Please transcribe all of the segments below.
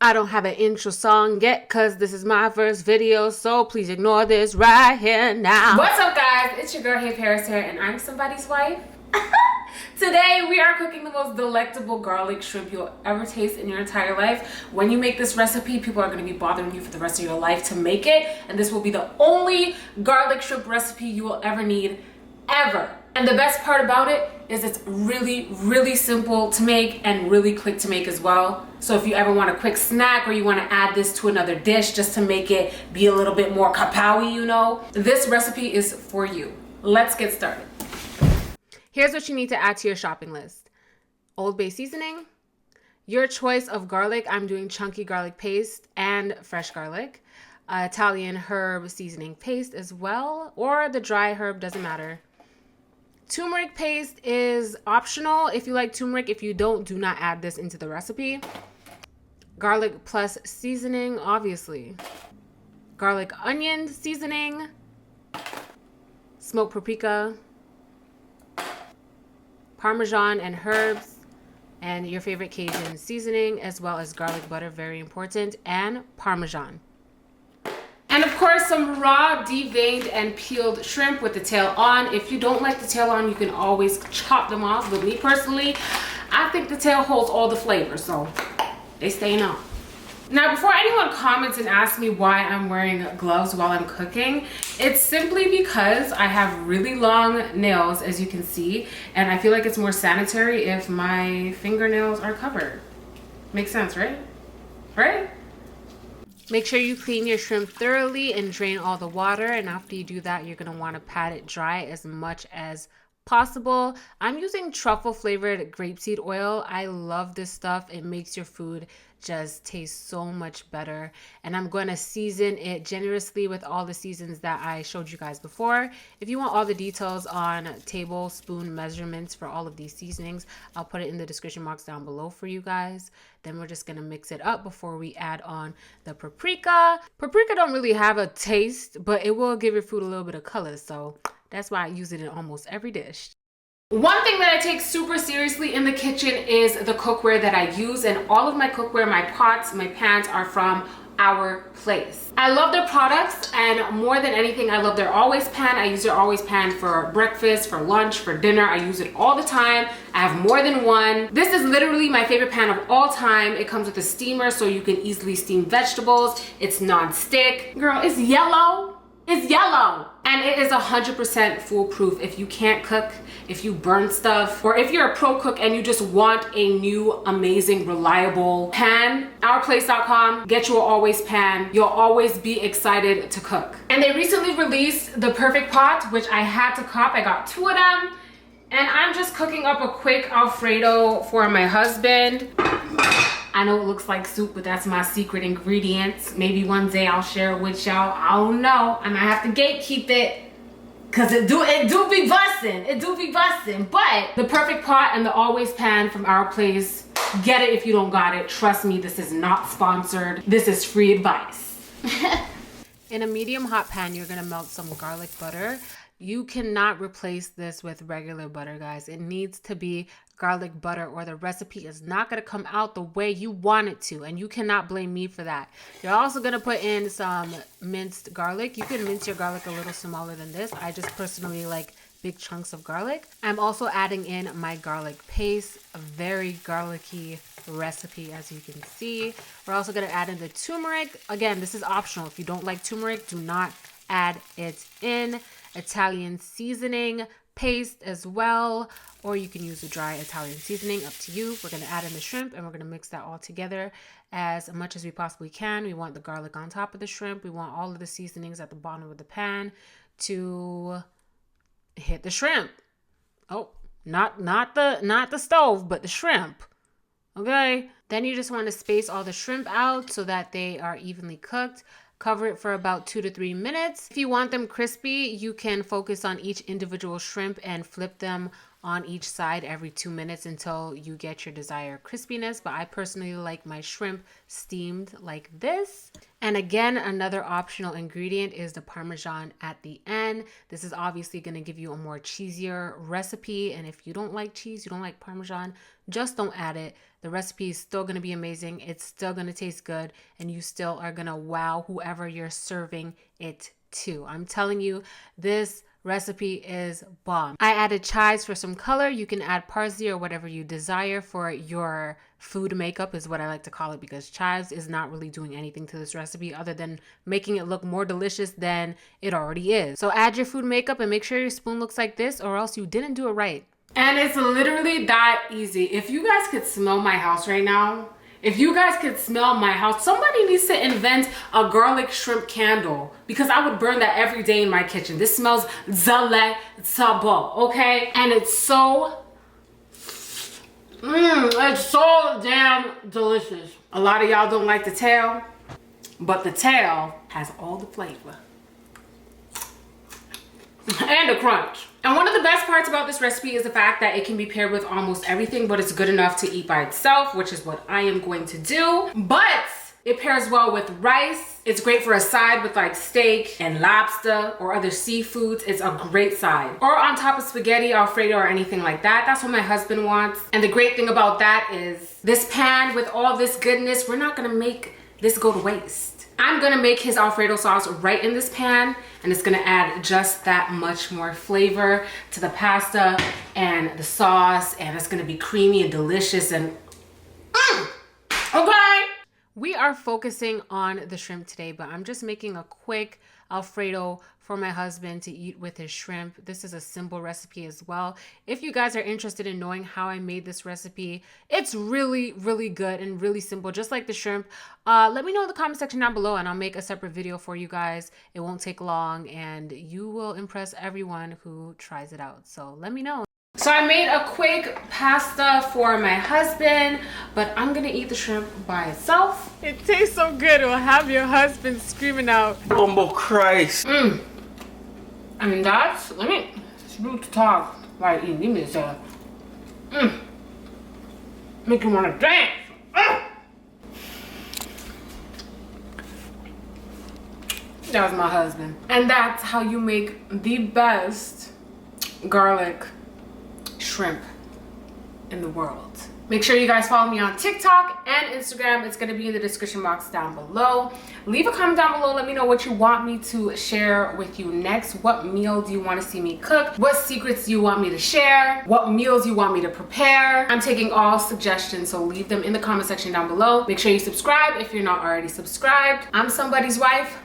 I don't have an intro song yet because this is my first video, so please ignore this right here now. What's up, guys? It's your girl, Hey Paris here, and I'm somebody's wife. Today, we are cooking the most delectable garlic shrimp you'll ever taste in your entire life. When you make this recipe, people are going to be bothering you for the rest of your life to make it, and this will be the only garlic shrimp recipe you will ever need, ever. And the best part about it is it's really, really simple to make and really quick to make as well. So if you ever want a quick snack or you want to add this to another dish just to make it be a little bit more kapow-y, you know, this recipe is for you. Let's get started. Here's what you need to add to your shopping list. Old Bay seasoning, your choice of garlic. I'm doing chunky garlic paste and fresh garlic. Italian herb seasoning paste as well, or the dry herb, doesn't matter. Turmeric paste is optional if you like turmeric. If you don't, do not add this into the recipe. Garlic plus seasoning, obviously. Garlic onion seasoning. Smoked paprika. Parmesan and herbs. And your favorite Cajun seasoning, as well as garlic butter, very important. And Parmesan. And of course, some raw, deveined, and peeled shrimp with the tail on. If you don't like the tail on, you can always chop them off. But me personally, I think the tail holds all the flavor, so they staying on. Now, before anyone comments and asks me why I'm wearing gloves while I'm cooking, it's simply because I have really long nails, as you can see, and I feel like it's more sanitary if my fingernails are covered. Makes sense, right? Right? Make sure you clean your shrimp thoroughly and drain all the water. And after you do that, you're going to want to pat it dry as much as possible. I'm using truffle flavored grapeseed oil. I love this stuff. It makes your food just taste so much better. And I'm going to season it generously with all the seasons that I showed you guys before. If you want all the details on tablespoon measurements for all of these seasonings, I'll put it in the description box down below for you guys. Then we're just going to mix it up before we add on the paprika. Paprika don't really have a taste, but it will give your food a little bit of color. So that's why I use it in almost every dish. One thing that I take super seriously in the kitchen is the cookware that I use, and all of my cookware, my pots, my pans are from Our Place. I love their products, and more than anything, I love their Always Pan. I use their Always Pan for breakfast, for lunch, for dinner. I use it all the time. I have more than one. This is literally my favorite pan of all time. It comes with a steamer so you can easily steam vegetables. It's non-stick. Girl, it's yellow. It's yellow. And it is 100% foolproof. If you can't cook, if you burn stuff, or if you're a pro cook and you just want a new, amazing, reliable pan, ourplace.com, get you an Always Pan. You'll always be excited to cook. And they recently released the Perfect Pot, which I had to cop. I got 2 of them. And I'm just cooking up a quick Alfredo for my husband. I know it looks like soup, but that's my secret ingredients. Maybe one day I'll share it with y'all. I don't know. I might have to gatekeep it, cause it do be bussin'. It do be bussin'. But the Perfect Pot and the Always Pan from Our Place, get it if you don't got it. Trust me, this is not sponsored. This is free advice. In a medium hot pan, you're gonna melt some garlic butter. You cannot replace this with regular butter, guys. It needs to be garlic butter or the recipe is not going to come out the way you want it to, and you cannot blame me for that. You're also going to put in some minced garlic. You can mince your garlic a little smaller than this. I just personally like big chunks of garlic. I'm also adding in my garlic paste, a very garlicky recipe, as you can see. We're also going to add in the turmeric. Again, this is optional. If you don't like turmeric, do not add it in. Italian seasoning paste as well, or you can use a dry Italian seasoning, up to you. We're going to add in the shrimp and we're going to mix that all together as much as we possibly can. We want the garlic on top of the shrimp. We want all of the seasonings at the bottom of the pan to hit the shrimp. Oh, not the stove, but the shrimp. Okay. Then you just want to space all the shrimp out so that they are evenly cooked. Cover it for about 2 to 3 minutes. If you want them crispy, you can focus on each individual shrimp and flip them on each side every 2 minutes until you get your desired crispiness. But I personally like my shrimp steamed like this. And again, another optional ingredient is the Parmesan at the end. This is obviously going to give you a more cheesier recipe. And if you don't like cheese, you don't like Parmesan, just don't add it. The recipe is still going to be amazing. It's still going to taste good. And you still are going to wow whoever you're serving it to. I'm telling you, this recipe is bomb. I added chives for some color. You can add parsley or whatever you desire for your food makeup is what I like to call it, because chives is not really doing anything to this recipe other than making it look more delicious than it already is. So add your food makeup and make sure your spoon looks like this, or else you didn't do it right. And it's literally that easy. If you guys could smell my house right now, if you guys could smell my house, somebody needs to invent a garlic shrimp candle, because I would burn that every day in my kitchen. This smells delectable, okay? And it's so, it's so damn delicious. A lot of y'all don't like the tail, but the tail has all the flavor. And the crunch. And one of the best parts about this recipe is the fact that it can be paired with almost everything, but it's good enough to eat by itself, which is what I am going to do. But it pairs well with rice. It's great for a side with like steak and lobster or other seafoods. It's a great side. Or on top of spaghetti, Alfredo, or anything like that. That's what my husband wants. And the great thing about that is this pan with all this goodness, we're not gonna make this go to waste. I'm gonna make his Alfredo sauce right in this pan, and it's gonna add just that much more flavor to the pasta and the sauce, and it's gonna be creamy and delicious and okay. We are focusing on the shrimp today, but I'm just making a quick Alfredo for my husband to eat with his shrimp. This is a simple recipe as well. If you guys are interested in knowing how I made this recipe, it's really, really good and really simple, just like the shrimp. Let me know in the comment section down below, and I'll make a separate video for you guys. It won't take long, and you will impress everyone who tries it out. So let me know. So I made a quick pasta for my husband, but I'm gonna eat the shrimp by itself. It tastes so good. It will have your husband screaming out, "Bumbo Christ!" I mean, that's, let me, it's rude to talk while eating. Give me this, make you wanna dance. That was my husband. And that's how you make the best garlic shrimp in the world. Make sure you guys follow me on TikTok and Instagram. It's going to be in the description box down below. Leave a comment down below. Let me know what you want me to share with you next. What meal do you want to see me cook? What secrets do you want me to share? What meals you want me to prepare? I'm taking all suggestions, so leave them in the comment section down below. Make sure you subscribe if you're not already subscribed. I'm somebody's wife.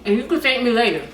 And you can thank me later.